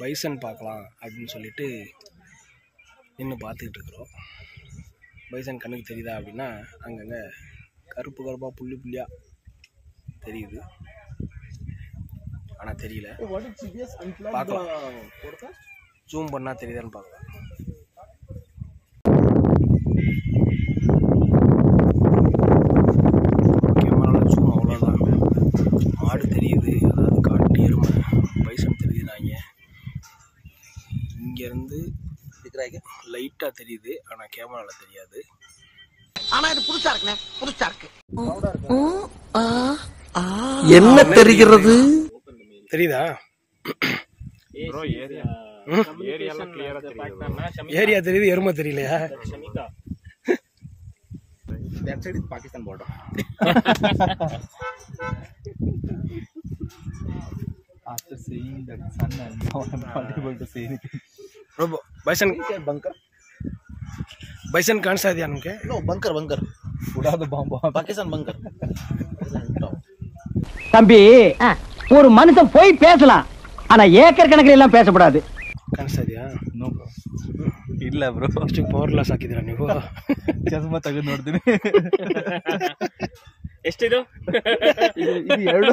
Bison பார்க்கலாம் அப்படின்னு சொல்லிட்டு நின்று பார்த்துக்கிட்டு இருக்கிறோம். பைசன் கண்ணுக்கு தெரியுதா அப்படின்னா அங்கங்கே கருப்பு கருப்பாக புள்ளி புள்ளியாக தெரியுது, ஆனால் தெரியல. பார்க்கலாம், ஜூம் பண்ணால் தெரியுதான்னு பார்க்கலாம். கேமராவில் ஜூம் அவ்வளோதான். ஆடு தெரியுது, அதாவது காட்டு எருமை பைசன் தெரியுதுனாங்க. இங்கேருந்து லைட்டாக தெரியுது, ஆனால் கேமராவில் தெரியாது. ஆனால் இது புதுசாக இருக்குண்ணே, புதுசாக இருக்கு. என்ன தெரிகிறது? தெரியுதா? ஏரியா தெரியுது, எருமை தெரியலையா? That side is Pakistan border. After seeing that sun, and now I'm not able to see anything. Bro, bison Bunker? bison कौन सा दिया उनके? No, bunker. उड़ा दो बम बम. Pakistan bunker. தம்பி, ஒரு மனுஷன் போய் பேசலாம், ஆனா ஏக்கர் கணக்கில் எல்லாம் பேசக்கூடாது. कौन सा दिया? No bro. ಇಲ್ಲ ಬ್ರೋ, ಎಷ್ಟು ಪವರ್ ಲಾಸ್ ಹಾಕಿದ್ದೀರಾ ನೀವು? ಚಸ್ಮಾ ತೆಗೆದು ನೋಡ್ತೀನಿ. ಎಷ್ಟಿದು? ಇದು ಎರಡು.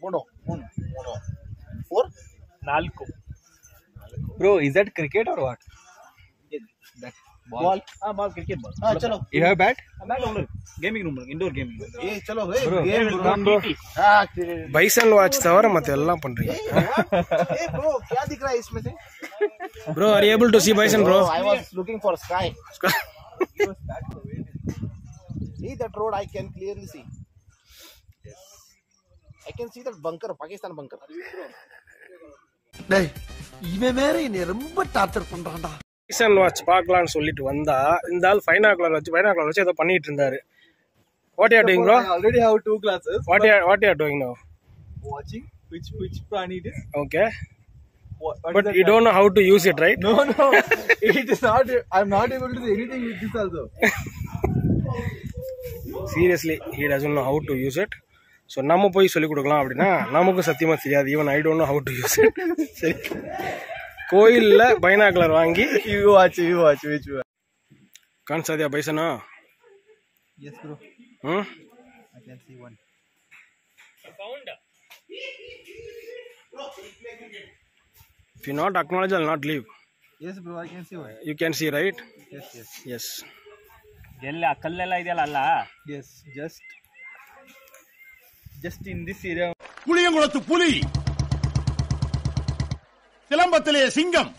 Mono. 4? 4. Bro, is that cricket or what? That ball. Ball, cricket ball. चलो. You have bat? Bat only. Gaming room, indoor gaming. ए चलो Bro, bro. பைசன் வாட்ச் தவிர மற்ற எல்லாம் பண்றீங்க. ए ब्रो, क्या दिख रहा है इसमें से? Bro, are you able to see bison, bro? I was looking for sky. See that road I can clearly see. Yes. I can see that bunker, Pakistan bunker. டேய், இவன் வேற என்னை ரொம்ப டார்ச்சர் பண்றான்டா. பைசன் வாட்ச் பார்க்கலாம்னு சொல்லிட்டு வந்தா இந்த ஆள் பைனாகுலர் வச்சு ஏதோ பண்ணிட்டு இருந்தாரு. What you are doing, bro? I already have 2 classes. What you are doing now? Watching which prani it is. Okay. What But you don't know how to use it, right? No. It is not. I'm not able to do anything with this also. Seriously, he doesn't know how to use it. So நம்ம போய் சொல்லி கொடுக்கலாம் அப்படின்னா நமக்கு சத்தியமா தெரியாது. Even I don't know how to use it. சரி, கோயில்ல பைனாகுலர் வாங்கி You watch which one? कौन सा दिया பைசனா? Yes bro. I can see one. Found. If you not acknowledge, I'll not leave. Yes bro, I can see one. You can see, right? Yes. ಎಲ್ಲ ಕಲ್ಲೆಲ್ಲ ಇದೆಯಲ್ಲ ಅಲ್ಲ? Yes, just in this area. புளியங்குளத்து புலி, சிலம்பத்திலே சிங்கம்,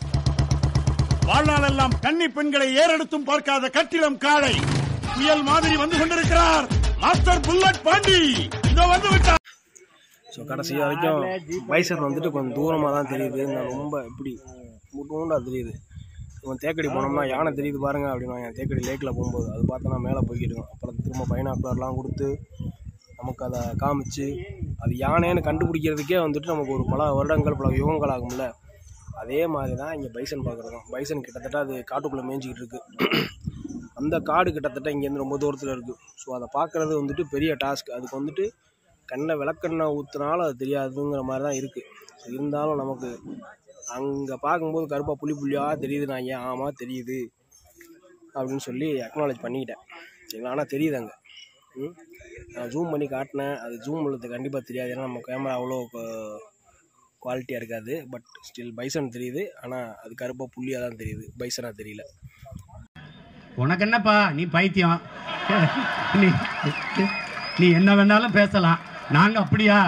வாழ்நாளெல்லாம் கன்னி பெண்களை ஏறெடுத்தும் பார்க்காத கட்டிடம் காளை, புயல் மாதிரி வந்து கொண்டிருக்கிறார் மாஸ்டர் புல்லட் பாண்டி. இதோ வந்து விட்டார். ஸோ கடைசி வரைக்கும் பைசன் வந்துட்டு கொஞ்சம் தூரமாக தான் தெரியுது. நான் ரொம்ப இப்படி முட்டூண்டா தெரியுது. இவன் தேக்கடி போனோம்னா யானை தெரியுது பாருங்க அப்படின்னா, என் தேக்கடி லேக்கில் போகும்போது அது பார்த்தோன்னா மேலே போய்கிட்டு இருக்கும். அப்புறம் திரும்ப பைனாக்குலர்லாம் கொடுத்து நமக்கு அதை காமிச்சு அது யானைன்னு கண்டுபிடிக்கிறதுக்கே வந்துட்டு நமக்கு ஒரு பல வருடங்கள் பல யுகங்கள் ஆகும்ல. அதே மாதிரி தான் இங்கே பைசன் பார்க்குறோம். பைசன் கிட்டத்தட்ட அது காட்டுக்குள்ளே மேய்ஞ்சிக்கிட்டு இருக்குது. அந்த காடு கிட்டத்தட்ட இங்கேருந்து ரொம்ப தூரத்தில் இருக்குது. ஸோ அதை பார்க்குறது வந்துட்டு பெரிய டாஸ்க். அதுக்கு வந்துட்டு விளக்கெண்ணெய் ஊற்றுனாலும் அது தெரியாதுங்கிற மாதிரி தான் இருக்குது. ஸோ இருந்தாலும் நமக்கு அங்கே பார்க்கும்போது கருப்பாக புள்ளியாக தெரியுது. நான் ஏன் ஆமாம் தெரியுது அப்படின்னு சொல்லி அக்னாலேஜ் பண்ணிக்கிட்டேன். சரிங்களா? ஆனால் தெரியுது அங்கே. நான் ஜூம் பண்ணி காட்டினேன், அது ஜூம் உள்ளது கண்டிப்பாக தெரியாது. ஏன்னா நம்ம கேமரா அவ்வளோ குவாலிட்டியாக இருக்காது. பட் ஸ்டில் பைசன் தெரியுது. ஆனால் அது கருப்பாக புள்ளியாக தான் தெரியுது, பைசனாக தெரியல. உனக்கு என்னப்பா, நீ பைத்தியம், நீ என்ன வேணாலும் பேசலாம், நாங்கள் அப்படியா?